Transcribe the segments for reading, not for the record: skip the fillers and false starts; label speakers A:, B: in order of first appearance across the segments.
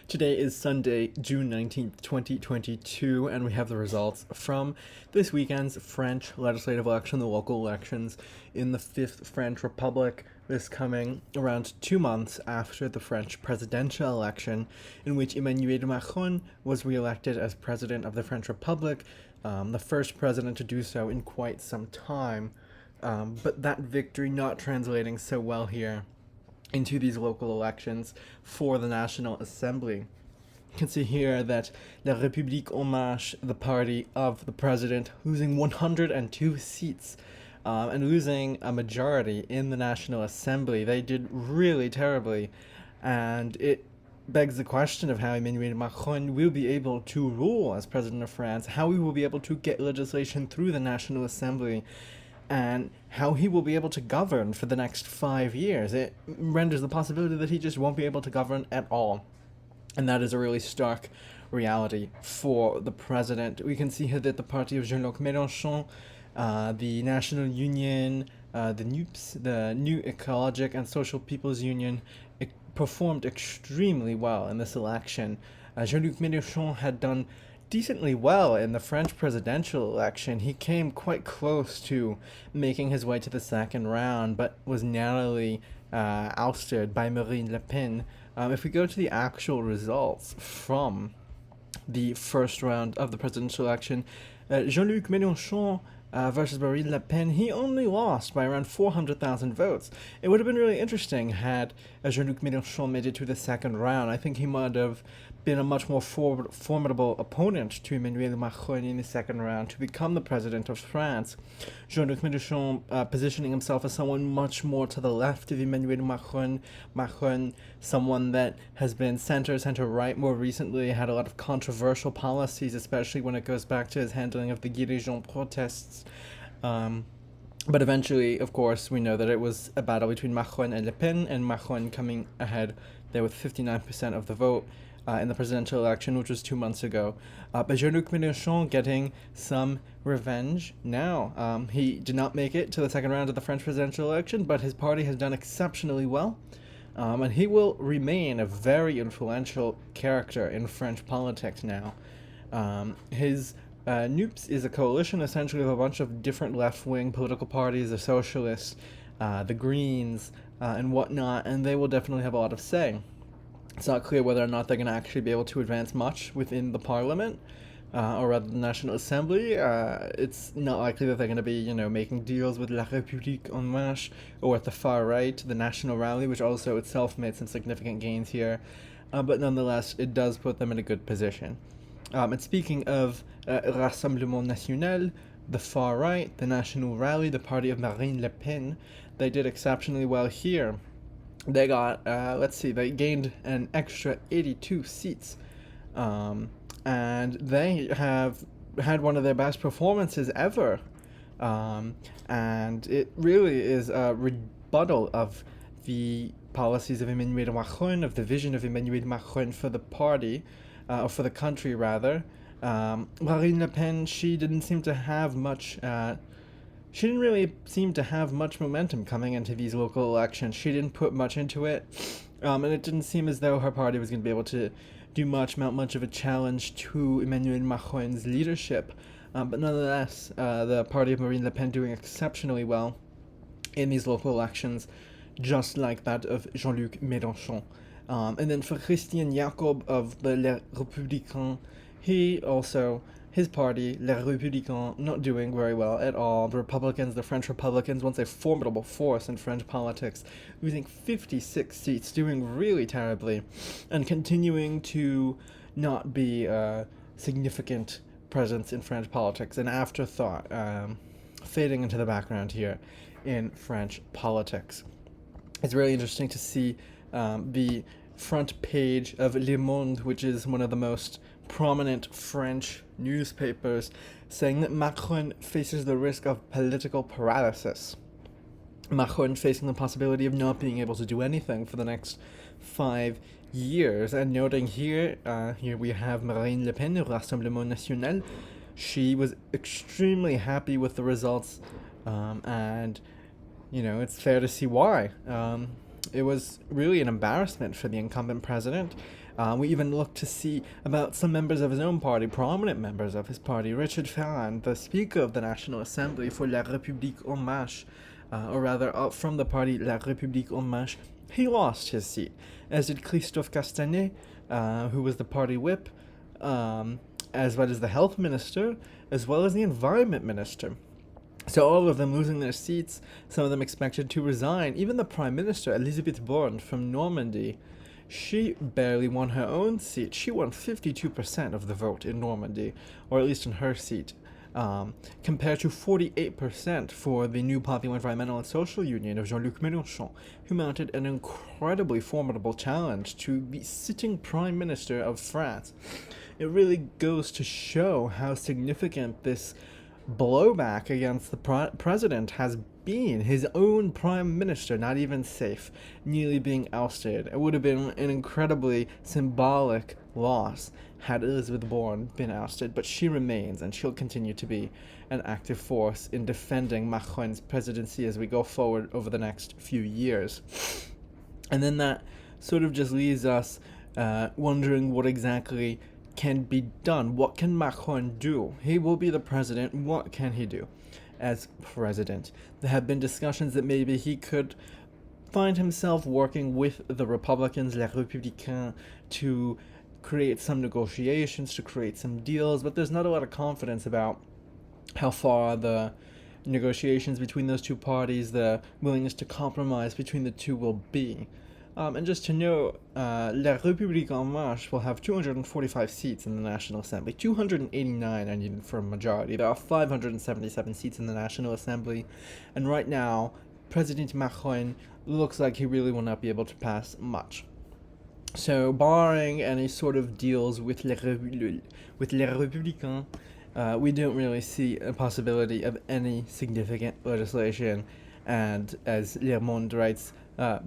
A: Today is Sunday, June 19th, 2022, and we have the results from this weekend's French legislative election, the local elections in the Fifth French Republic, this coming around 2 months after the French presidential election, in which Emmanuel Macron was re-elected as president of the French Republic, the first president to do so in quite some time, but that victory not translating so well here into these local elections for the National Assembly. You can see here that La République En Marche, the party of the president, losing 102 seats and losing a majority in the National Assembly. They did really terribly, and it begs the question of how Emmanuel Macron will be able to rule as president of France, how he will be able to get legislation through the National Assembly, and how he will be able to govern for the next 5 years. It renders the possibility that he just won't be able to govern at all. And that is a really stark reality for the president. We can see here that the party of Jean-Luc Mélenchon, the National Union, the NUPS, the New Ecologic and Social People's Union, performed extremely well in this election. Jean-Luc Mélenchon had done decently well in the French presidential election. He came quite close to making his way to the second round, but was narrowly ousted by Marine Le Pen. If we go to the actual results from the first round of the presidential election, Jean-Luc Mélenchon versus Marine Le Pen, he only lost by around 400,000 votes. It would have been really interesting had Jean-Luc Mélenchon made it to the second round. I think he might have been a much more formidable opponent to Emmanuel Macron in the second round to become the president of France. Jean-Luc Mélenchon positioning himself as someone much more to the left of Emmanuel Macron. Macron, someone that has been center-right more recently, had a lot of controversial policies, especially when it goes back to his handling of the Gilets jaunes protests. But eventually, of course, we know that it was a battle between Macron and Le Pen, and Macron coming ahead there with 59% of the vote in the presidential election, which was 2 months ago. But Jean-Luc Mélenchon getting some revenge now. He did not make it to the second round of the French presidential election, but his party has done exceptionally well. And he will remain a very influential character in French politics now. His NUPS is a coalition essentially of a bunch of different left-wing political parties, the Socialists, the Greens, and whatnot, and they will definitely have a lot of say. It's not clear whether or not they're going to actually be able to advance much within the parliament, or rather the National Assembly. It's not likely that they're going to be, making deals with La République En Marche or at the far right, the National Rally, which also itself made some significant gains here. But nonetheless, it does put them in a good position. And speaking of Rassemblement National, the far right, the National Rally, the party of Marine Le Pen, they did exceptionally well here. They got, they gained an extra 82 seats, and they have had one of their best performances ever, and it really is a rebuttal of the policies of Emmanuel Macron, of the vision of Emmanuel Macron for the party, or for the country rather. Marine Le Pen, she didn't really seem to have much momentum coming into these local elections. She didn't put much into it, and it didn't seem as though her party was going to be able to mount much of a challenge to Emmanuel Macron's leadership. But nonetheless, the party of Marine Le Pen doing exceptionally well in these local elections, just like that of Jean-Luc Mélenchon. And then for Christian Jacob of the Les Républicains, his party, Les Républicains, not doing very well at all. The French Republicans, once a formidable force in French politics, losing 56 seats, doing really terribly, and continuing to not be a significant presence in French politics, an afterthought, fading into the background here in French politics. It's really interesting to see the front page of Le Monde, which is one of the most prominent French newspapers, saying that Macron faces the risk of political paralysis. Macron facing the possibility of not being able to do anything for the next 5 years. And noting here we have Marine Le Pen, Rassemblement National. She was extremely happy with the results, and it's fair to see why. it was really an embarrassment for the incumbent president. We even looked to see about some members of his own party, prominent members of his party. Richard Ferrand, the Speaker of the National Assembly for La République En Marche, or rather from the party La République En Marche, he lost his seat, as did Christophe Castanet, who was the party whip, as well as the health minister, as well as the environment minister. So all of them losing their seats, some of them expected to resign. Even the Prime Minister, Elisabeth Borne from Normandy, she barely won her own seat. She won 52% of the vote in Normandy, or at least in her seat, compared to 48% for the new Popular Environmental and Social Union of Jean-Luc Mélenchon, who mounted an incredibly formidable challenge to the sitting Prime Minister of France. It really goes to show how significant this blowback against the president has been. His own prime minister not even safe, nearly being ousted. It would have been an incredibly symbolic loss had Elizabeth Borne been ousted, but she remains, and she'll continue to be an active force in defending Macron's presidency as we go forward over the next few years. And then that sort of just leaves us wondering what exactly can be done. What can Macron do? He will be the president. What can he do as president? There have been discussions that maybe he could find himself working with the Republicans, Les Républicains, to create some negotiations, to create some deals, but there's not a lot of confidence about how far the negotiations between those two parties, the willingness to compromise between the two will be. And just to note, La République En Marche will have 245 seats in the National Assembly. 289 are needed for a majority. There are 577 seats in the National Assembly. And right now, President Macron looks like he really will not be able to pass much. So, barring any sort of deals with Les Républicains, we don't really see a possibility of any significant legislation. And as Le Monde writes,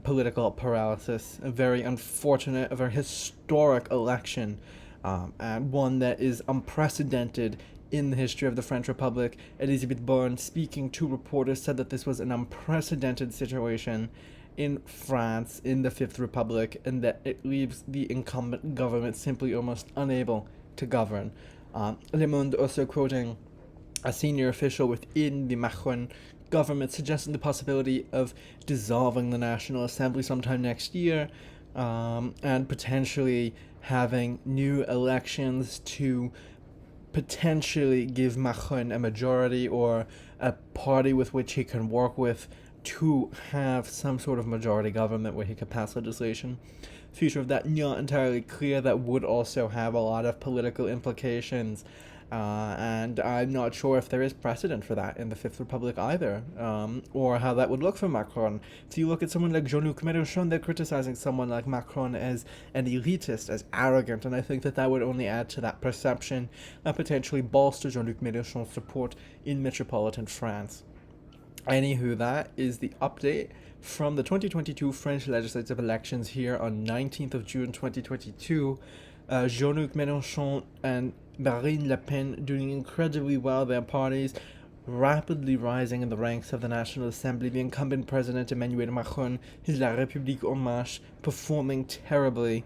A: political paralysis, a very unfortunate, a very historic election, and one that is unprecedented in the history of the French Republic. Elisabeth Borne, speaking to reporters, said that this was an unprecedented situation in France, in the Fifth Republic, and that it leaves the incumbent government simply almost unable to govern. Le Monde also quoting a senior official within the Macron government suggesting the possibility of dissolving the National Assembly sometime next year, and potentially having new elections to potentially give Macron a majority or a party with which he can work with to have some sort of majority government where he could pass legislation. Future of that not entirely clear. That would also have a lot of political implications. And I'm not sure if there is precedent for that in the Fifth Republic either, or how that would look for Macron. If you look at someone like Jean-Luc Mélenchon, they're criticizing someone like Macron as an elitist, as arrogant, and I think that would only add to that perception and potentially bolster Jean-Luc Mélenchon's support in metropolitan France. Anywho, that is the update from the 2022 French legislative elections here on 19th of June 2022. Jean-Luc Mélenchon and Marine Le Pen doing incredibly well, their parties rapidly rising in the ranks of the National Assembly. The incumbent president Emmanuel Macron, his La République En Marche, performing terribly,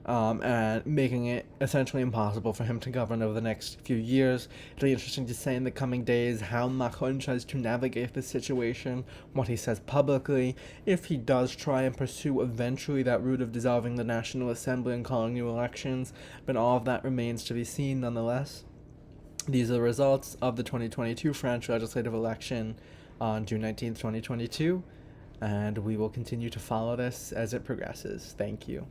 A: and making it essentially impossible for him to govern over the next few years. It'll be interesting to say in the coming days how Macron tries to navigate this situation, what he says publicly, if he does try and pursue eventually that route of dissolving the National Assembly and calling new elections, but all of that remains to be seen nonetheless. These are the results of the 2022 French legislative election on June 19th, 2022, and we will continue to follow this as it progresses. Thank you.